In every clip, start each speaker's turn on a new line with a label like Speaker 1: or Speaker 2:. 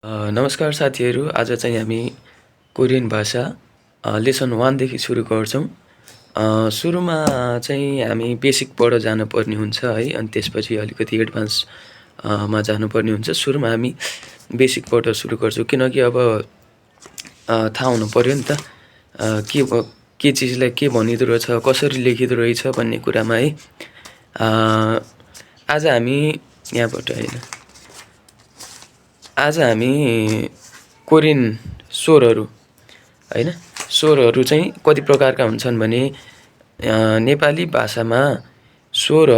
Speaker 1: नमस्कार साथीहरू, आज चाहिँ हामी कोरियन भाषा लेसन 1 देखि सुरु गर्छौँ। सुरुमा चाहिँ हामी बेसिकबाट जानुपर्ने हुन्छ है, अनि त्यसपछि अलिकति एडभान्स मा जानुपर्ने हुन्छ। सुरुमा हामी बेसिकबाट सुरु गर्छौँ, किनकि अब थाहा हुनु पऱ्यो नि त के चिजलाई के भनिँदो रहेछ, कसरी लेखिँदो रहेछ भन्ने कुरामा है। आज हामी यहाँबाट होइन, आज हामी कोरियन स्वरहरू होइन, स्वरहरू चाहिँ कति प्रकारका हुन्छन् भने नेपाली भाषामा स्वर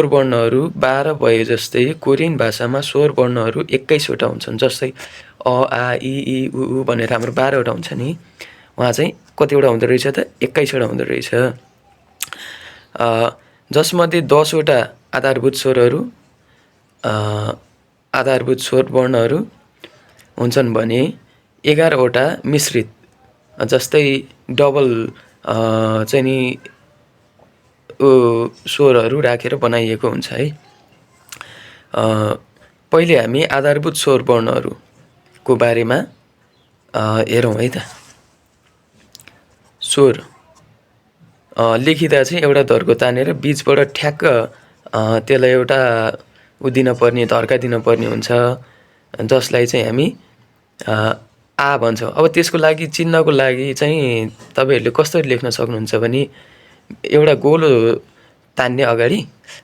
Speaker 1: वर्णहरू 12 भए जस्तै कोरियन भाषामा स्वर वर्णहरू 21वटा हुन्छन्। जस्तै अ आ इ ई उ ऊ भनेर हाम्रो 12वटा हुन्छ नि, उहाँ चाहिँ कतिवटा हुँदो रहेछ त 21वटा हुँदो रहेछ। जसमध्ये 10वटा आधारभूत स्वरहरू आधारभूत स्वर वर्णहरू हुन्छन् भने 11वटा मिश्रित, जस्तै डबल चाहिँ नि स्वरहरू राखेर बनाइएको हुन्छ है। पहिले हामी आधारभूत स्वर वर्णहरूको बारेमा हेरौँ है त। स्वर लेखिँदा चाहिँ एउटा धर्को तानेर बिचबाट ठ्याक्क त्यसलाई एउटा दिन पर्ने, धर्का दिन पर्ने हुन्छ, जसलाई चाहिँ हामी आ भन्छौँ। अब त्यसको लागि चिन्हको लागि चाहिँ तपाईँहरूले कसरी लेख्न सक्नुहुन्छ भने एउटा गोलो तान्ने अगाडि,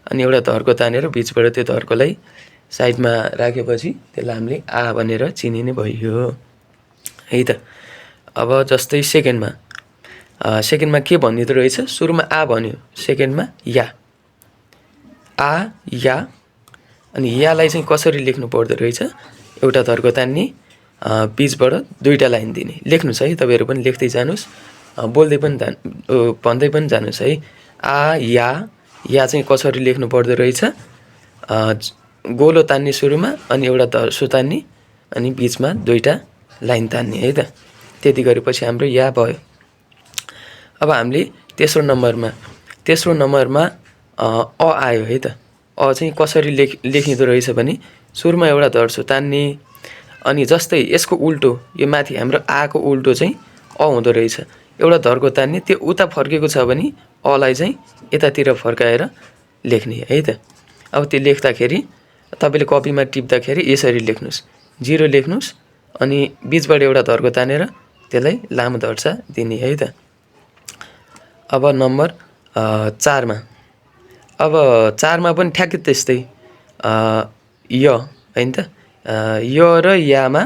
Speaker 1: अनि एउटा धर्को तानेर बिचबाट त्यो धर्कोलाई साइडमा राखेपछि त्यसलाई हामीले आ भनेर चिनिने भयो है त। अब जस्तै सेकेन्डमा के भनिँदो रहेछ, सुरुमा आ भन्यो, सेकेन्डमा या, आ या, अनि यालाई चाहिँ कसरी लेख्नु पर्दो रहेछ, एउटा धर्को तान्ने, बिचबाट 2टा लाइन दिने। लेख्नुहोस् है, तपाईँहरू पनि लेख्दै जानुहोस्, बोल्दै पनि भन्दै पनि जानुहोस् है। आ या चाहिँ कसरी लेख्नु पर्दो रहेछ, गोलो तान्ने सुरुमा, अनि एउटा धर्सो तान्ने, अनि बिचमा 2टा लाइन तान्ने है त। त्यति गरेपछि हाम्रो या भयो। अब हामीले तेस्रो नम्बरमा अ आयो है त। अ चाहिँ कसरी लेखिँदो रहेछ भने सुरुमा एउटा धर्सो तान्ने, अनि जस्तै यसको उल्टो, यो माथि हाम्रो आको उल्टो चाहिँ अ हुँदो रहेछ, एउटा धर्को तान्ने, त्यो उता फर्केको छ भने अलाई चाहिँ यतातिर फर्काएर लेख्ने है त। अब त्यो लेख्दाखेरि तपाईँले कपीमा टिप्दाखेरि यसरी लेख्नुहोस्, 0 लेख्नुहोस्, अनि बिचबाट एउटा धर्को तानेर त्यसलाई लामो धर्सा दिने है त। अब नम्बर 4मा पनि ठ्याक्कै त्यस्तै य होइन त। य र यामा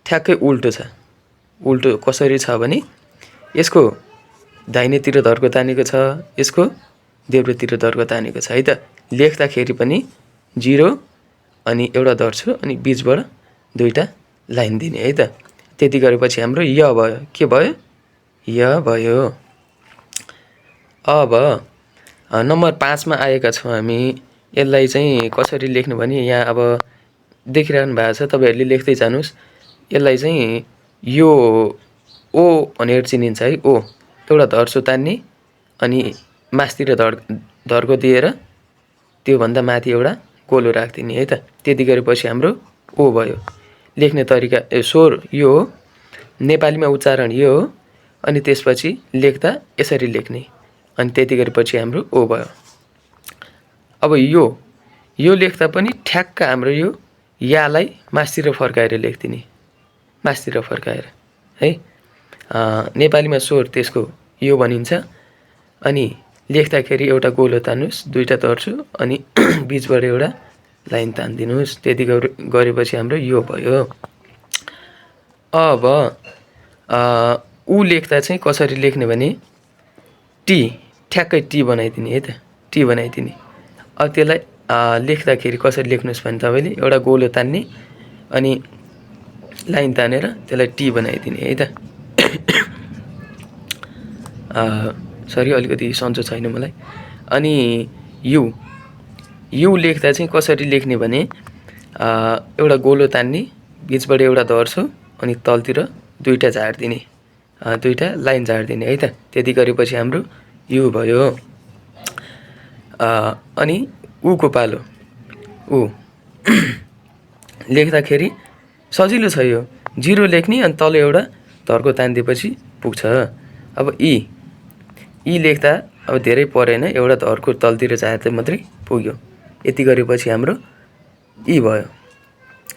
Speaker 1: ठ्याक्कै उल्टो छ। उल्टो कसरी छ भने यसको दाहिनेतिर धर्को तानेको छ, यसको देब्रेतिर धर्को तानेको छ है त। लेख्दाखेरि पनि 0 अनि एउटा धर्छु, अनि बिचबाट 2टा लाइन दिने है त। त्यति गरेपछि हाम्रो य भयो। के भयो? य भयो। अब नम्बर 5मा आएका छौँ हामी। यसलाई चाहिँ कसरी लेख्नु भने यहाँ अब देखिरहनु भएको छ, तपाईँहरूले लेख्दै जानुहोस्। यसलाई चाहिँ यो ओ भनेर चिनिन्छ है। ओ एउटा धर्सो तान्ने, अनि मास्तिर धर्को दिएर त्योभन्दा माथि एउटा गोलो राखिदिने है त। त्यति गरेपछि हाम्रो ओ भयो। लेख्ने तरिका स्वर यो हो, नेपालीमा उच्चारण यो हो, अनि त्यसपछि लेख्दा यसरी लेख्ने, अनि त्यति गरेपछि हाम्रो ओ भयो। अब यो लेख्दा पनि ठ्याक्क हाम्रो यो यालाई मास्तिर फर्काएर लेखिदिने, मास्तिर फर्काएर है। नेपालीमा स्वर त्यसको यो भनिन्छ। अनि लेख्दाखेरि एउटा गोलो तान्नुहोस्, 2टा धर्छु, अनि बिचबाट एउटा लाइन तानिदिनुहोस्। त्यति गरेपछि हाम्रो यो भयो। अब ऊ लेख्दा चाहिँ कसरी लेख्ने भने टी, ठ्याक्कै टी बनाइदिने है त। टी बनाइदिने। अब त्यसलाई लेख्दाखेरि कसरी लेख्नुहोस् भने तपाईँले एउटा गोलो तान्ने, अनि लाइन तानेर त्यसलाई टी बनाइदिने है त। सरी, अलिकति सन्चो छैन मलाई। अनि यु लेख्दा चाहिँ कसरी लेख्ने भने एउटा गोलो तान्ने, बिचबाट एउटा धर्सो, अनि तलतिर 2टा झारिदिने, 2टा लाइन झारिदिने है त। त्यति गरेपछि हाम्रो यु भयो। अनि उको पालो, ऊ लेख्दाखेरि सजिलो छ यो। 0 लेख्ने अनि तल एउटा धर्को तानिदिएपछि पुग्छ। अब ई लेख्दा अब धेरै परेन, एउटा धर्को तलतिर चाहे मात्रै पुग्यो। यति गरेपछि हाम्रो ई भयो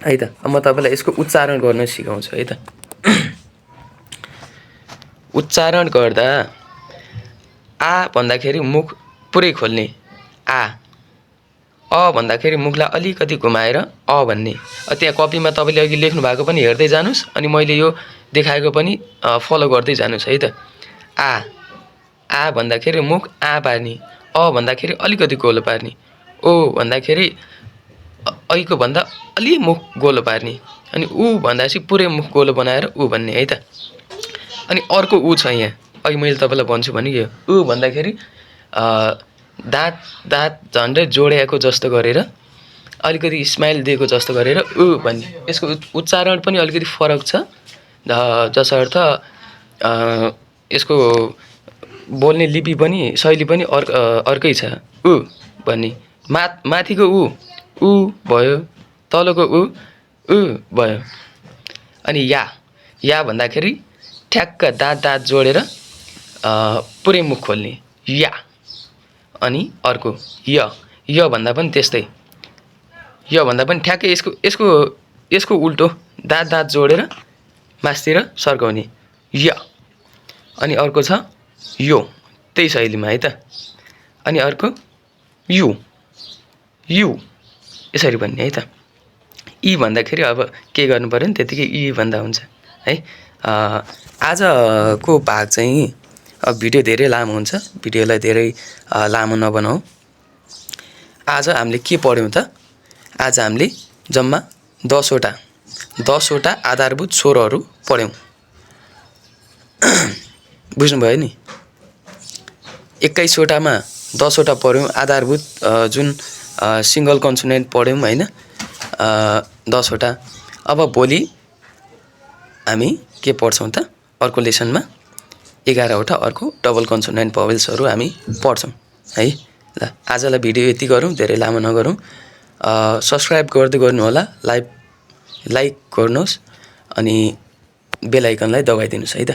Speaker 1: है त। अब म तपाईँलाई यसको उच्चारण गर्न सिकाउँछु है त। उच्चारण गर्दा आ भन्दाखेरि मुख पुरै खोल्ने आ, अ भन्दाखेरि मुखलाई अलिकति घुमाएर अ भन्ने। त्यहाँ कपीमा तपाईँले अघि लेख्नु भएको पनि हेर्दै जानुहोस्, अनि मैले यो देखाएको पनि फलो गर्दै जानुहोस् है त। आ भन्दाखेरि मुख आ पार्ने, अ भन्दाखेरि अलिकति गोलो पार्ने, ओ भन्दाखेरि ऐको भन्दा अलि मुख गोलो पार्ने, अनि उ भन्दाखेरि पुरै मुख गोलो बनाएर उ भन्ने है त। अनि अर्को उ छ यहाँ, अघि मैले तपाईँलाई भन्छु भने यो उ भन्दाखेरि दाँत झन्डै जोडिएको जस्तो गरेर अलिकति स्माइल दिएको जस्तो गरेर उ भन्ने। यसको उच्चारण पनि अलिकति फरक छ, जसर्थ यसको बोल्ने लिपि पनि शैली पनि अर्कै छ। उ भन्ने माथिको उ भयो, तलको उ भयो। अनि या भन्दाखेरि ठ्याक्क दाँत जोडेर पुरै मुख खोल्ने या। अनि अर्को य भन्दा पनि त्यस्तै, य भन्दा पनि ठ्याक्कै यसको उल्टो दाँत जोडेर मासतिर सर्काउने य। अनि अर्को छ यो, त्यही शैलीमा है त। अनि अर्को यु यसरी भन्ने है त। ई भन्दाखेरि अब के गर्नु पर्यो नि, त्यतिकै ई भन्दा हुन्छ है। आजको भाग चाहिँ अब भिडियो धेरै लामो हुन्छ, भिडियोलाई धेरै लामो नबनाऊ। आज हामीले के पढ्यौँ त? आज हामीले जम्मा 10वटा आधारभूत स्वरहरू पढ्यौँ। बुझ्नुभयो नि? 21वटामा 10वटा पढ्यौँ आधारभूत, जुन सिङ्गल कन्सोनेन्ट पढ्यौँ होइन, 10वटा। अब भोलि हामी के पढ्छौँ त? अर्को लेसनमा 11वटा अर्को डबल कन्सोनेन्ट भवेल्सहरू हामी पढ्छौँ है। ल आजलाई भिडियो यति गरौँ, धेरै लामो नगरौँ। सब्सक्राइब गर्दै गर्नु होला, लाइक गर्नुहोस्, अनि बेल आइकनलाई दबाइदिनुहोस् है त।